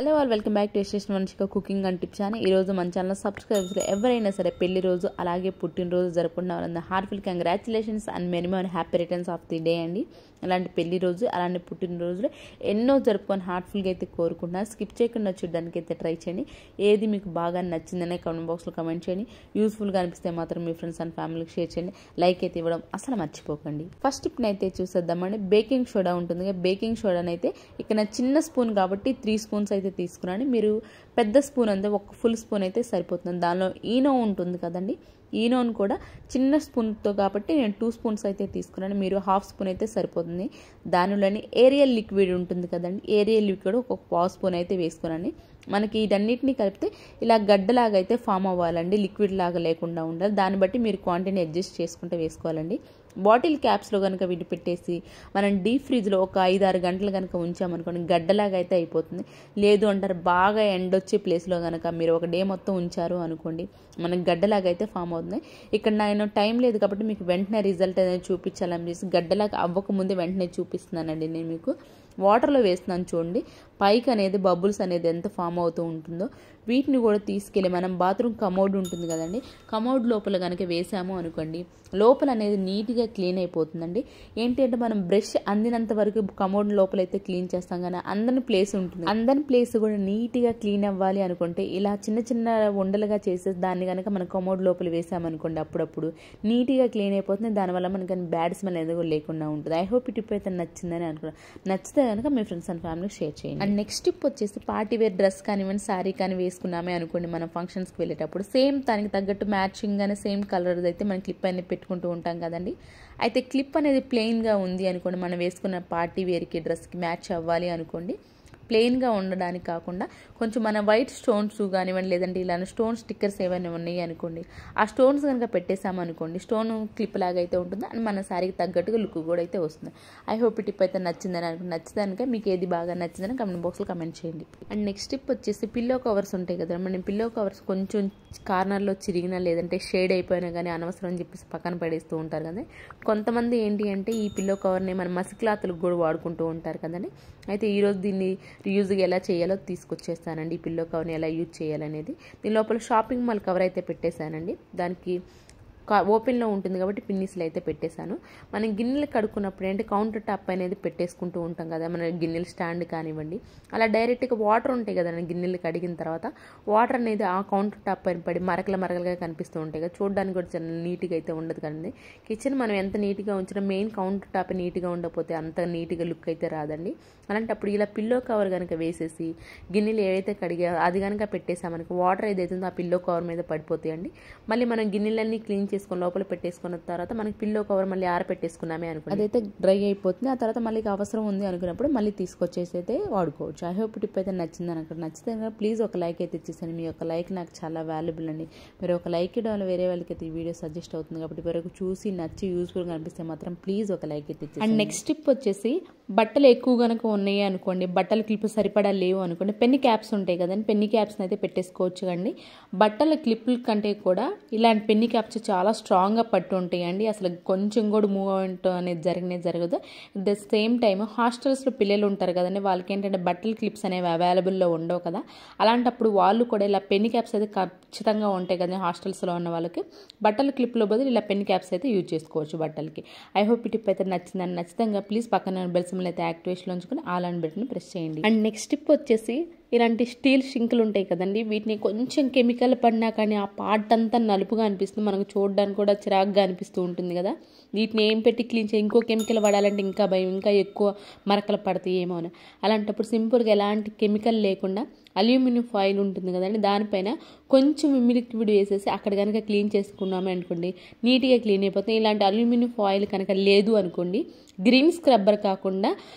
Hello all welcome back to ఎస్టేషన్ Vamshika cooking and tips అని ఈరోజు మన ఛానల్ సబ్స్క్రైబర్స్లో ఎవరైనా సరే పెళ్లి రోజు అలాగే పుట్టినరోజు జరుపుకున్న వాళ్ళందరూ heartful congratulations and many happy returns of the day అండి. అలాంటి పెళ్లి రోజు అలాంటి పుట్టినరోజులు ఎన్నో జరుపుకొని హార్ట్ఫుల్గా అయితే కోరుకుంటున్నారు. స్కిప్ చేయకుండా చూడడానికి అయితే ట్రై చేయండి. ఏది మీకు బాగా నచ్చిందనే కామెంట్ బాక్స్లో కమెంట్ చేయండి. యూస్ఫుల్గా అనిపిస్తే మాత్రం మీ ఫ్రెండ్స్ అండ్ ఫ్యామిలీకి షేర్ చేయండి. లైక్ అయితే ఇవ్వడం అసలు మర్చిపోకండి. ఫస్ట్ టిప్ని అయితే చూసేద్దామండి. బేకింగ్ సోడా ఉంటుంది. బేకింగ్ సోడానైతే ఇక్కడ చిన్న స్పూన్ కాబట్టి 3 స్పూన్స్ అయితే తీసుకున్నాను. మీరు పెద్ద స్పూన్ అంతే ఒక ఫుల్ స్పూన్ అయితే సరిపోతుంది. దానిలో ఈనో ఉంటుంది కదండి, ఈనోను కూడా చిన్న స్పూన్తో కాబట్టి నేను 2 స్పూన్స్ అయితే తీసుకున్నాను. మీరు హాఫ్ స్పూన్ అయితే సరిపోతుంది. దానిలోని ఏరియల్ లిక్విడ్ ఉంటుంది కదండి, ఏరియల్ లిక్విడ్ ఒక పావు స్పూన్ అయితే వేసుకున్నాను. మనకి వీటన్నిటిని కలిపితే ఇలా గడ్డలాగా అయితే ఫామ్ అవ్వాలండి, లిక్విడ్ లాగా లేకుండా ఉండాలి. దాన్ని బట్టి మీరు క్వాంటిటీని అడ్జస్ట్ చేసుకుంటే వేసుకోవాలండి. బాటిల్ క్యాప్స్లో కనుక వీటి పెట్టేసి మనం డీప్ ఫ్రిడ్జ్లో ఒక 5-6 గంటలు కనుక ఉంచామనుకోండి గడ్డలాగా అయితే అయిపోతుంది. లేదు అంటారు బాగా ఎండొచ్చే ప్లేస్లో కనుక మీరు ఒక డే మొత్తం ఉంచారు అనుకోండి మనకి గడ్డలాగా అయితే ఫామ్ అవుతుంది. ఇక్కడ నేను టైం లేదు కాబట్టి మీకు వెంటనే రిజల్ట్ అనేది చూపించాలని చేసి గడ్డలాగా అవ్వకముందే వెంటనే చూపిస్తున్నానండి. నేను మీకు వాటర్లో వేస్తున్నాను చూడండి, పైకి అనేది బబుల్స్ అనేది ఎంత ఫామ్ అవుతూ ఉంటుందో వీటిని కూడా తీసుకెళ్ళి మనం బాత్రూమ్ కమోడ్ ఉంటుంది కదండి, కమోడ్ లోపల కనుక వేసాము అనుకోండి లోపల అనేది నీట్గా క్లీన్ అయిపోతుందండి. ఏంటంటే మనం బ్రష్ అందినంత వరకు కమోడ్ లోపల అయితే క్లీన్ చేస్తాం కానీ అందని ప్లేస్ ఉంటుంది, అందని ప్లేస్ కూడా నీట్గా క్లీన్ అవ్వాలి అనుకుంటే ఇలా చిన్న చిన్న ఉండలుగా చేసేసి దాన్ని కనుక మనం కమోడ్ లోపల వేసామనుకోండి అప్పుడప్పుడు నీట్గా క్లీన్ అయిపోతుంది. దానివల్ల మనకి బ్యాడ్ స్మెల్ అనేది కూడా లేకుండా ఉంటుంది. ఐ హోప్ ఈ టిప్ అయితే నచ్చిందని అనుకున్నాను. నచ్చితే కనుక మీ ఫ్రెండ్స్ అండ్ ఫ్యామిలీకి షేర్ చేయండి. అండ్ నెక్స్ట్ టిప్ వచ్చేసి పార్టీ వేర్ డ్రెస్ కానివ్వండి శారీ కానీ వేసుకున్నామే అనుకోండి మనం ఫంక్షన్స్కి వెళ్ళేటప్పుడు సేమ్ దానికి తగ్గట్టు మ్యాచింగ్ అనే సేమ్ కలర్ అయితే మనం క్లిప్ అనేది పెట్టుకుంటూ ఉంటాం కదండి. అయితే క్లిప్ అనేది ప్లెయిన్గా ఉంది అనుకోండి, మనం వేసుకున్న పార్టీ వేర్కి డ్రెస్కి మ్యాచ్ అవ్వాలి అనుకోండి, ప్లెయిన్గా ఉండడానికి కాకుండా కొంచెం మన వైట్ స్టోన్స్ కానివ్వండి లేదంటే ఇలాంటి స్టోన్ స్టిక్కర్స్ ఏమైనా ఉన్నాయి అనుకోండి ఆ స్టోన్స్ కనుక పెట్టేసామనుకోండి స్టోన్ క్లిప్ లాగా అయితే ఉంటుంది అండ్ మన శారీకి తగ్గట్టుగా లుక్ కూడా అయితే వస్తుంది. ఐ హోప్ ఈ టిప్ అయితే నచ్చిందని అనుకుంటే నచ్చితే మీకు ఏది బాగా నచ్చిందని కమెంట్ బాక్స్లో కమెంట్ చేయండి. అండ్ నెక్స్ట్ టిప్ వచ్చేసి పిల్లో కవర్స్ ఉంటాయి కదా, మనం పిల్లో కవర్స్ కొంచెం కార్నర్లో చిరిగినా లేదంటే షేడ్ అయిపోయినా కానీ అనవసరం అని చెప్పేసి పక్కన పడేస్తూ ఉంటారు కదా. కొంతమంది ఏంటి అంటే ఈ పిల్లో కవర్ని మన మసి క్లాత్లకు కూడా వాడుకుంటూ ఉంటారు కదండి. అయితే ఈరోజు దీన్ని రీయూజ్గా ఎలా చేయాలో తీసుకొచ్చేస్తానండి. ఈ పిల్లో కవర్ని ఎలా యూజ్ చేయాలనేది దీని లోపల షాపింగ్ మాల్ కవర్ అయితే పెట్టేశానండి. దానికి ఓపెన్లో ఉంటుంది కాబట్టి పిన్నిస్లు అయితే పెట్టేశాను. మనం గిన్నెలు కడుక్కున్నప్పుడు ఏంటంటే కౌంటర్ టాప్ అనేది పెట్టేసుకుంటూ ఉంటాం కదా, మన గిన్నెలు స్టాండ్ కానివ్వండి అలా డైరెక్ట్గా వాటర్ ఉంటాయి కదా గిన్నెలు కడిగిన తర్వాత వాటర్ అనేది ఆ కౌంటర్ టాప్ పైన పడి మరకలుగా కనిపిస్తూ ఉంటాయి కదా, చూడడానికి కూడా చాలా నీట్గా అయితే ఉండదు కదండి. కిచెన్ మనం ఎంత నీట్గా ఉంచినా మెయిన్ కౌంటర్ టాప్ నీట్గా ఉండకపోతే అంత నీట్గా లుక్ అయితే రాదండి. అలాంటప్పుడు ఇలా పిల్లో కవర్ కనుక వేసేసి గిన్నెలు ఏవైతే కడిగా అది కనుక పెట్టేసామనుకో వాటర్ ఏదైతే ఉందో ఆ పిల్లో కవర్ మీద పడిపోతాయండి. మళ్ళీ మనం గిన్నెలన్నీ క్లీన్ చేసుకొని లోపల పెట్టేసుకున్న తర్వాత మనకి పిల్లో కవర్ మళ్ళీ ఆరపెట్టేసుకున్నామే అనుకోండి అదైతే డ్రై అయిపోతుంది. ఆ తర్వాత మళ్ళీ అవసరం ఉంది అనుకున్నప్పుడు మళ్ళీ తీసుకొచ్చేసి అయితే వాడుకోవచ్చు. ఐ హోప్ టిప్ అయితే నచ్చిందని అనుకుంటున్నాను. నచ్చితే ప్లీజ్ ఒక లైక్ అయితే ఇచ్చేసాను. మీ యొక్క లైక్ నాకు చాలా వాల్యుబుల్ అండి. మీరు ఒక లైక్ ఇవ్వడం వల్ల వేరే వాళ్ళకి అయితే ఈ వీడియో సజెస్ట్ అవుతుంది కాబట్టి వరకు చూసి నచ్చి యూస్ఫుల్గా అనిపిస్తే మాత్రం ప్లీజ్ ఒక లైక్ అయితే ఇచ్చేసి. అండ్ నెక్స్ట్ టిప్ వచ్చేసి బట్టలు ఎక్కువ కనుక ఉన్నాయి అనుకోండి, బట్టల క్లిప్ సరిపడా లేవు అనుకోండి పెన్ని క్యాప్స్ ఉంటాయి కదండి, పెన్ని క్యాప్స్ని అయితే పెట్టేసుకోవచ్చు కండి. బట్టల క్లిప్పుల కంటే కూడా ఇలాంటి పెన్ని క్యాప్స్ చాలా స్ట్రాంగ్గా పట్టు ఉంటాయండి. అసలు కొంచెం కూడా మూవ్మెంట్ అనేది జరగదు. అట్ ద సేమ్ టైమ్ హాస్టల్స్లో పిల్లలు ఉంటారు కదండి, వాళ్ళకి ఏంటంటే బట్టల క్లిప్స్ అనేవి అవైలబుల్లో ఉండవు కదా, అలాంటప్పుడు వాళ్ళు కూడా ఇలా పెన్ని క్యాప్స్ అయితే ఖచ్చితంగా ఉంటాయి కదా హాస్టల్స్లో ఉన్న వాళ్ళకి. బట్టల క్లిప్లో బదులు ఇలా పెన్ని క్యాప్స్ అయితే యూజ్ చేసుకోవచ్చు బట్టలకి. ఐ హోప్ ఈ టిప్ అయితే నచ్చిందని. నచ్చితంగా ప్లీజ్ పక్కన బెల్ సింబల్ అయితే యాక్టివేషన్లో ఉంచుకొని ఆల్ అండ్ బటన్ని ప్రెస్ చేయండి. అండ్ నెక్స్ట్ టిప్ వచ్చేసి ఇలాంటి స్టీల్ షింకులు ఉంటాయి కదండి, వీటిని కొంచెం కెమికల్ పడినా కానీ ఆ పార్ట్ అంతా నలుపుగా అనిపిస్తుంది, మనకు చూడడానికి కూడా చిరాగ్గా అనిపిస్తూ ఉంటుంది కదా. వీటిని ఏం పెట్టి క్లీన్ చేయి, ఇంకో కెమికల్ పడాలంటే ఇంకా భయం, ఇంకా ఎక్కువ మరకలు పడతాయి ఏమో అని. అలాంటప్పుడు సింపుల్గా ఎలాంటి కెమికల్ లేకుండా అల్యూమినియం ఫాయిల్ ఉంటుంది కదండి, దానిపైన కొంచెం విమ్ లిక్విడ్ వేసేసి అక్కడ కనుక క్లీన్ చేసుకున్నామే అనుకోండి నీట్గా క్లీన్ అయిపోతుంది. ఇలాంటి అల్యూమినియం ఫాయిల్ కనుక లేదు అనుకోండి గ్రీన్ స్క్రబ్బర్ కాకుండా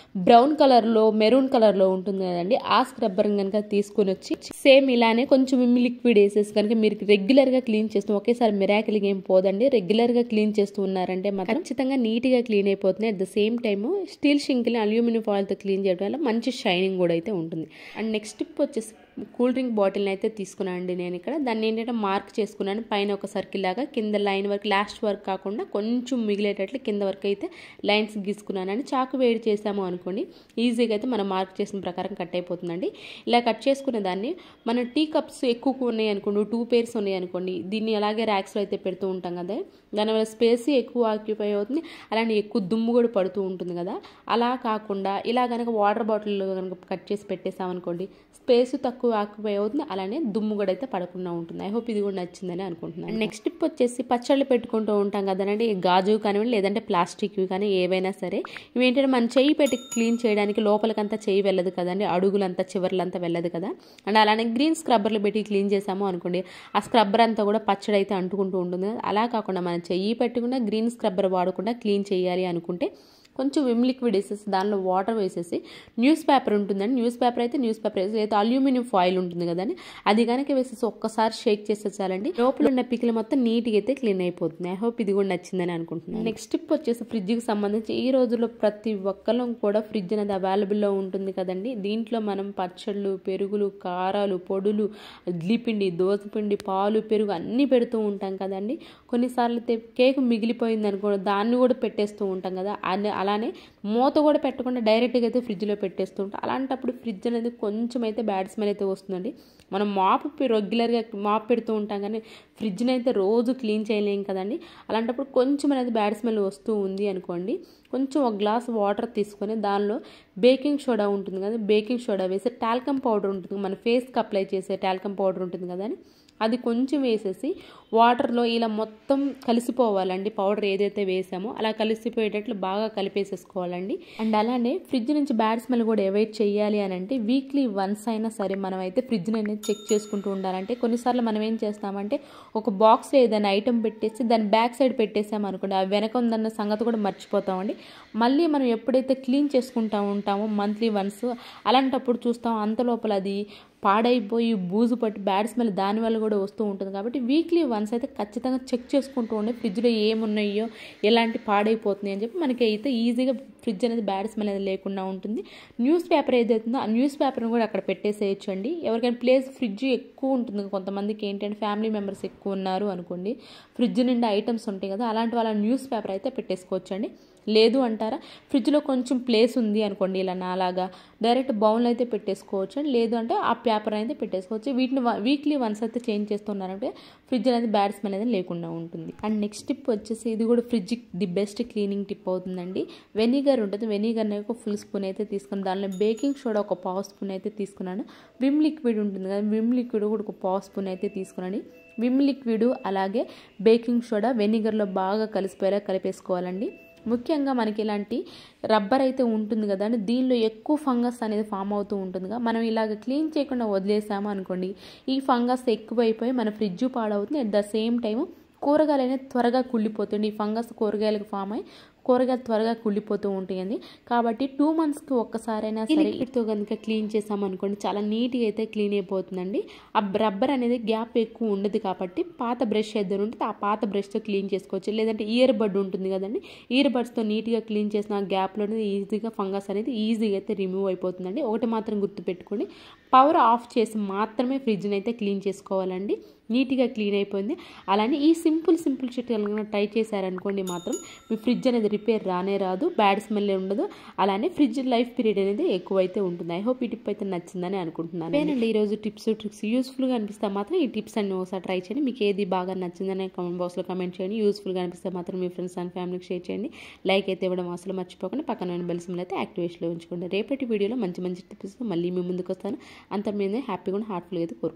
బ్రౌన్ కలర్లో మెరూన్ కలర్లో ఉంటుంది కదండి, ఆ స్క్రబ్బర్ కనుక తీసుకొని వచ్చి సేమ్ ఇలానే కొంచెం విమ్ లిక్విడ్ వేసేసి కనుక మీరు రెగ్యులర్గా క్లీన్ చేస్తూ ఒకేసారి మిరాకిల్గా ఏం పోదండి, రెగ్యులర్గా క్లీన్ చేస్తూ ఉన్నారంటే మాత్రం ఖచ్చితంగా నీట్గా క్లీన్ అయిపోతుంది. At the same time steel షింక్ని అల్యూమినియం ఫాయిల్తో క్లీన్ చేయడం వల్ల మంచి షైనింగ్ కూడా అయితే ఉంటుంది. అండ్ నెక్స్ట్ టిప్ వచ్చేసి కూల్ డ్రింక్ బాటిల్ని అయితే తీసుకున్నాను అండి నేను ఇక్కడ. దాన్ని ఏంటంటే మార్క్ చేసుకున్నాను, పైన ఒక సర్కిల్ లాగా కింద లైన్ వరకు లాస్ట్ వరకు కాకుండా కొంచెం మిగిలేటట్లు కింద వరకు అయితే లైన్స్ గీసుకున్నానని చాకు వేడి చేసాము అనుకోండి ఈజీగా అయితే మనం మార్క్ చేసిన ప్రకారం కట్ అయిపోతుందండి. ఇలా కట్ చేసుకునే దాన్ని మన టీ కప్స్ ఎక్కువ ఉన్నాయి అనుకోండి, 2 pairs ఉన్నాయి అనుకోండి, దీన్ని అలాగే ర్యాక్స్లో అయితే పెడుతూ ఉంటాం కదా, దానివల్ల స్పేస్ ఎక్కువ ఆక్యుపై అవుతుంది, అలానే ఎక్కువ దుమ్ము కూడా పడుతూ ఉంటుంది కదా. అలా కాకుండా ఇలా కనుక వాటర్ బాటిల్ కనుక కట్ చేసి పెట్టేసామనుకోండి స్పేస్ తక్కువ ఆక్యుపై అవుతుంది, అలానే దుమ్ము కూడా అయితే పడకుండా ఉంటుంది. ఐ హోప్ ఇది కూడా నచ్చిందని అనుకుంటున్నాను. నెక్స్ట్ టిప్ వచ్చేసి పచ్చళ్ళు పెట్టుకుంటూ ఉంటాం కదండి, గాజు కానివ్వండి లేదంటే ప్లాస్టిక్వి కానీ ఏవైనా సరే, ఇవి ఏంటంటే మనం చెయ్యి పెట్టి క్లీన్ చేయడానికి లోపలికంతా చెయ్యి వెళ్ళదు కదండి, అడుగులంతా చివర్లంతా వెళ్ళదు కదా. అండ్ అలానే గ్రీన్ స్క్రబ్బర్లు పెట్టి క్లీన్ చేసాము అనుకోండి ఆ స్క్రబ్బర్ అంతా కూడా పచ్చడి అయితే అంటుకుంటూ ఉంటుంది కదా. అలా కాకుండా మనం చెయ్యి పెట్టకుండా గ్రీన్ స్క్రబ్బర్ వాడకుండా క్లీన్ చేయాలి అనుకుంటే కొంచెం విమ్ లిక్విడ్ వేసేసి దానిలో వాటర్ వేసేసి న్యూస్ పేపర్ ఉంటుందండి, న్యూస్ పేపర్ వేసి లేదా అల్యూమినియం ఫాయిల్ ఉంటుంది కదండి అది కనుక వేసేసి ఒక్కసారి షేక్ చేసేసాలండి లోపల ఉన్న పికిల్ మొత్తం నీట్గా అయితే క్లీన్ అయిపోతుంది. ఐ హోప్ ఇది కూడా నచ్చిందని అనుకుంటున్నాను. నెక్స్ట్ టిప్ వచ్చేసి ఫ్రిడ్జ్కి సంబంధించి ఈ రోజుల్లో ప్రతి ఒక్కళ్ళం కూడా ఫ్రిడ్జ్ అనేది అవైలబుల్లో ఉంటుంది కదండి. దీంట్లో మనం పచ్చళ్ళు, పెరుగులు, కారాలు, పొడులు, ఇడ్లీ పిండి, దోసపిండి, పాలు, పెరుగు అన్నీ పెడుతూ ఉంటాం కదండి. కొన్నిసార్లు అయితే కేక్ మిగిలిపోయింది అనుకో దాన్ని కూడా పెట్టేస్తూ ఉంటాం కదా, అలానే మూత కూడా పెట్టకుండా డైరెక్ట్గా అయితే ఫ్రిడ్జ్లో పెట్టేస్తూ ఉంటాం. అలాంటప్పుడు ఫ్రిడ్జ్ అనేది కొంచెం అయితే బ్యాడ్ స్మెల్ అయితే వస్తుందండి. మనం రెగ్యులర్గా మాప్ పెడుతూ ఉంటాం కానీ ఫ్రిడ్జ్ని అయితే రోజు క్లీన్ చేయలేం కదండి. అలాంటప్పుడు కొంచెం అనేది బ్యాడ్ స్మెల్ వస్తూ ఉంది అనుకోండి, కొంచెం ఒక గ్లాస్ వాటర్ తీసుకొని దానిలో బేకింగ్ సోడా ఉంటుంది కదా, బేకింగ్ సోడా వేసి టాల్కమ్ పౌడర్ ఉంటుంది, మన ఫేస్కి అప్లై చేసే టాల్కమ్ పౌడర్ ఉంటుంది కదా అని అది కొంచెం వేసేసి వాటర్లో ఇలా మొత్తం కలిసిపోవాలండి. పౌడర్ ఏదైతే వేసామో అలా కలిసిపోయేటట్లు బాగా కలిపేసేసుకోవాలండి. అండ్ అలానే ఫ్రిడ్జ్ నుంచి బ్యాడ్ స్మెల్ కూడా అవాయిడ్ చేయాలి అని అంటే వీక్లీ వన్స్ అయినా సరే మనం అయితే ఫ్రిడ్జ్ని అనేది చెక్ చేసుకుంటూ ఉండాలంటే కొన్నిసార్లు మనం ఏం చేస్తామంటే ఒక బాక్స్లో ఏదైనా ఐటెం పెట్టేసి దాని బ్యాక్ సైడ్ పెట్టేసాం అనుకోండి, ఆ వెనక ఉందన్న సంగతి కూడా మర్చిపోతామండి. మళ్ళీ మనం ఎప్పుడైతే క్లీన్ చేసుకుంటూ ఉంటామో మంత్లీ వన్స్ అలాంటప్పుడు చూస్తాం అంత లోపల అది పాడైపోయి బూజు పట్టి బ్యాడ్ స్మెల్ దానివల్ల కూడా వస్తూ ఉంటుంది. కాబట్టి వీక్లీ వన్స్ అయితే ఖచ్చితంగా చెక్ చేసుకుంటూ ఉండే ఫ్రిడ్జ్లో ఏమున్నాయో ఎలాంటి పాడైపోతున్నాయి అని చెప్పి మనకి అయితే ఈజీగా ఫ్రిడ్జ్ అనేది బ్యాడ్ స్మెల్ అనేది లేకుండా ఉంటుంది. న్యూస్ పేపర్ ఏదైతుందో ఆ న్యూస్ పేపర్ని కూడా అక్కడ పెట్టేసేయచ్చు అండి. ఎవరికైనా ప్లేస్ ఫ్రిడ్జ్ ఎక్కువ ఉంటుంది, కొంతమందికి ఏంటంటే ఫ్యామిలీ మెంబర్స్ ఎక్కువ ఉన్నారు అనుకోండి, ఫ్రిడ్జ్ నిండా ఐటమ్స్ ఉంటాయి కదా, అలాంటి వాళ్ళ న్యూస్ పేపర్ అయితే పెట్టేసుకోవచ్చు అండి. లేదు అంటారా ఫ్రిడ్జ్లో కొంచెం ప్లేస్ ఉంది అనుకోండి, ఇలా నాలాగా డైరెక్ట్ బౌన్లో అయితే పెట్టేసుకోవచ్చు అండి. లేదు అంటే ఆ పేపర్ అయితే పెట్టేసుకోవచ్చు. వీటిని వీక్లీ వన్స్ అయితే చేంజ్ చేస్తున్నారంటే ఫ్రిడ్జ్ అనేది బ్యాడ్ స్మెల్ అనేది లేకుండా ఉంటుంది. అండ్ నెక్స్ట్ టిప్ వచ్చేసి ఇది కూడా fridge the best cleaning tip అవుతుందండి. వెనిగర్ ఉంటుంది, వెనిగర్ని ఒక ఫుల్ స్పూన్ అయితే తీసుకుని దానిలో బేకింగ్ సోడా ఒక పావు స్పూన్ అయితే తీసుకున్నాను. విమ్ లిక్విడ్ ఉంటుంది కదా, విమ్ లిక్విడ్ కూడా ఒక పావు స్పూన్ అయితే తీసుకున్నాను. విమ్ లిక్విడ్ అలాగే బేకింగ్ సోడా వెనిగర్లో బాగా కలిసిపోయేలా కలిపేసుకోవాలండి. ముఖ్యంగా మనకి ఇలాంటి రబ్బర్ అయితే ఉంటుంది కదండి, దీనిలో ఎక్కువ ఫంగస్ అనేది ఫామ్ అవుతూ ఉంటుందిగా, మనం ఇలాగ క్లీన్ చేయకుండా వదిలేసాము అనుకోండి ఈ ఫంగస్ ఎక్కువైపోయి మన ఫ్రిడ్జ్ పాడవుతుంది. అట్ ద సేమ్ టైం కూరగాయలు అనేది త్వరగా కుళ్ళిపోతుంది. ఈ ఫంగస్ కూరగాయలకు ఫామ్ అయ్యి కూరగాయలు త్వరగా కుళ్ళిపోతూ ఉంటాయండి. కాబట్టి 2 monthsకి ఒక్కసారైనా సరే లిక్విడ్తో కనుక క్లీన్ చేసామనుకోండి చాలా నీట్గా అయితే క్లీన్ అయిపోతుందండి. ఆ రబ్బర్ అనేది గ్యాప్ ఎక్కువ ఉండదు కాబట్టి పాత బ్రష్ ఏదైనా ఉంటుంది ఆ పాత బ్రష్తో క్లీన్ చేసుకోవచ్చు. లేదంటే ఇయర్ బడ్ ఉంటుంది కదండి, ఇయర్ బడ్స్తో నీట్గా క్లీన్ చేసిన ఆ గ్యాప్లో ఈజీగా ఫంగస్ అనేది ఈజీగా అయితే రిమూవ్ అయిపోతుందండి. ఒకటి మాత్రం గుర్తుపెట్టుకోండి, పవర్ ఆఫ్ చేసి మాత్రమే ఫ్రిడ్జ్ని అయితే క్లీన్ చేసుకోవాలండి. నీట్గా క్లీన్ అయిపోయింది. అలానే ఈ సింపుల్ చిట్కాలు ట్రై చేశారనుకోండి మాత్రం మీ ఫ్రిడ్జ్ అనేది రిపేర్ రానే రాదు, బ్యాడ్ స్మెల్ ఉండదు, అలానే ఫ్రిడ్జ్ లైఫ్ పీరియడ్ అనేది ఎక్కువైతే ఉంటుంది. ఐ హోప్ ఈ టిప్ అయితే నచ్చిందని అనుకుంటున్నాను. నేనండి ఈరోజు టిప్స్ ట్రిక్స్ యూస్ఫుల్గా అనిపిస్తే మాత్రం ఈ టిప్స్ అన్ని ఒకసారి ట్రై చేయండి. మీకు ఏది బాగా నచ్చిందని కామెంట్ బాక్స్లో కామెంట్ చేయండి. యూస్ఫుల్గా అనిపిస్తే మాత్రం మీ ఫ్రెండ్స్ అండ్ ఫ్యామిలీకి షేర్ చేయండి. లైక్ అయితే ఇవ్వడం అసలు మర్చిపోకుండా పక్కన బెల్ సింబల్ అయితే యాక్టివేషన్లో ఉంచుకోండి. రేపటి వీడియోలో మంచి టిప్స్ మళ్ళీ మీ ముందుకు వస్తాను. అంత మీద హ్యాపీగా హార్ట్ఫుల్గా అయితే కోరుకుంటున్నాను.